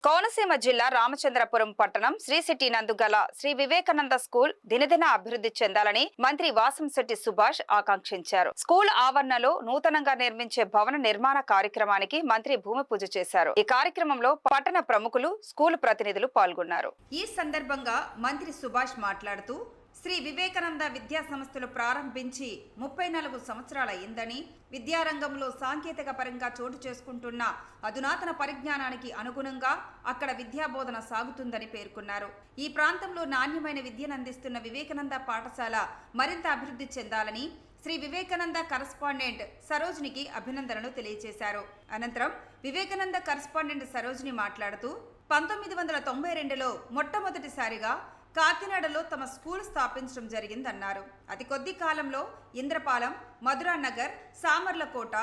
కోనసీమ జిల్లా రామచంద్రపురం పట్టణం శ్రీ సిటీ నందు గల శ్రీ వివేకానంద స్కూల్ దినదిన అభివృద్ధి చెందాలని మంత్రి వాసంశెట్టి సుభాష్ ఆకాంక్షించారు. స్కూల్ ఆవరణలో నూతనంగా నిర్మించే భవన నిర్మాణ కార్యక్రమానికి మంత్రి భూమి పూజ చేశారు. ఈ కార్యక్రమంలో పట్టణ ప్రముఖులు, స్కూల్ ప్రతినిధులు పాల్గొన్నారు. ఈ సందర్భంగా మంత్రి సుభాష్ మాట్లాడుతూ శ్రీ వివేకానంద విద్యా సంస్థలు ప్రారంభించి 34 సంవత్సరాలయ్యిందని, విద్యారంగంలో సాంకేతిక పరంగా చోటు చేసుకుంటున్న అధునాతన పరిజ్ఞానానికి అనుగుణంగా అక్కడ విద్యాబోధన సాగుతుందని పేర్కొన్నారు. ఈ ప్రాంతంలో నాణ్యమైన విద్యను అందిస్తున్న వివేకానంద పాఠశాల మరింత అభివృద్ధి చెందాలని శ్రీ వివేకానంద కరస్పాండెంట్ సరోజినికి అభినందనలు తెలియజేశారు. అనంతరం వివేకానంద కరస్పాండెంట్ సరోజిని మాట్లాడుతూ 1992లో మొట్టమొదటిసారిగా కాకినాడలో తమ స్కూల్ స్థాపించడం జరిగిందన్నారు. అతి కొద్ది కాలంలో ఇంద్రపాలెం, మధురానగర్, సామర్లకోట,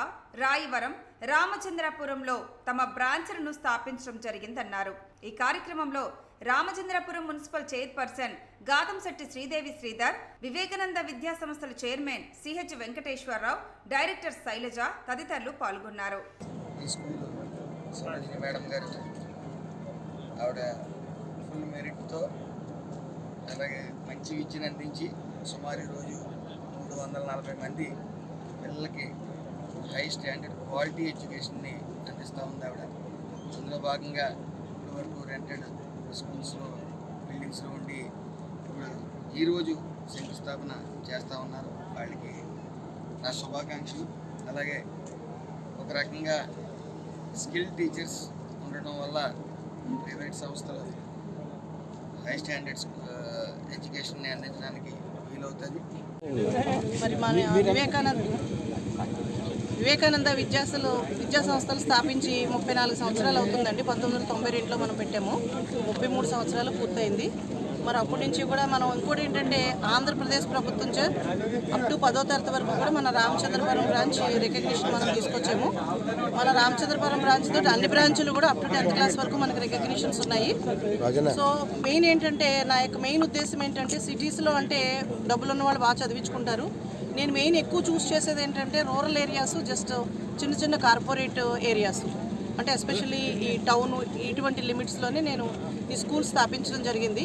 రాయవరం, రామచంద్రపురంలో తమ బ్రాంచ్లను స్థాపించడం జరిగిందన్నారు. ఈ కార్యక్రమంలో రామచంద్రపురం మున్సిపల్ చైర్పర్సన్ గాతంశెట్టి శ్రీదేవి శ్రీధర్, వివేకానంద విద్యా సంస్థల chairman CH Venkateswararao, director Sailaja తదితరులు పాల్గొన్నారు. అలాగే మంచి విద్యను అందించి సుమారు రోజు 340 మంది పిల్లలకి హై స్టాండర్డ్ క్వాలిటీ ఎడ్యుకేషన్ని అందిస్తూ ఉంది ఆవిడ. అందులో భాగంగా ఇప్పటి వరకు రెంటెడ్ స్కూల్స్లో, బిల్డింగ్స్లో ఉండి ఇప్పుడు ఈరోజు శంకుస్థాపన చేస్తూ ఉన్నారు. వాళ్ళకి నా శుభాకాంక్షలు. అలాగే ఒక రకంగా స్కిల్ టీచర్స్ ఉండడం వల్ల ప్రైవేట్ సంస్థలు హై స్టాండర్డ్స్ ఎడ్యుకేషన్ని అందించడానికి వీలవుతుంది. మరి మన వివేకానంద విద్యా సంస్థలు స్థాపించి 34 సంవత్సరాలు అవుతుందండి. 1992లో మనం పెట్టాము. 33 సంవత్సరాలు పూర్తయింది. మరి అప్పటి నుంచి కూడా మనం ఇంకోటి ఏంటంటే ఆంధ్రప్రదేశ్ ప్రభుత్వం అప్ టు 10వ తరగతి వరకు కూడా మన రామచంద్రపురం బ్రాంచ్ రికగ్నిషన్ మనం తీసుకొచ్చాము. మన రామచంద్రపురం బ్రాంచ్ తోటి అన్ని బ్రాంచ్లు కూడా అప్ టు 10th క్లాస్ వరకు మనకి రికగ్నిషన్స్ ఉన్నాయి. సో మెయిన్ ఏంటంటే నా యొక్క మెయిన్ ఉద్దేశం ఏంటంటే సిటీస్లో అంటే డబ్బులు ఉన్న వాళ్ళు బాగా చదివించుకుంటారు. నేను మెయిన్ ఎక్కువ చూస్ చేసేది ఏంటంటే రూరల్ ఏరియాస్, జస్ట్ చిన్న చిన్న కార్పొరేట్ ఏరియాస్, అంటే ఎస్పెషల్లీ ఈ టౌన్ ఇటువంటి లిమిట్స్లోనే నేను ఈ స్కూల్ స్థాపించడం జరిగింది.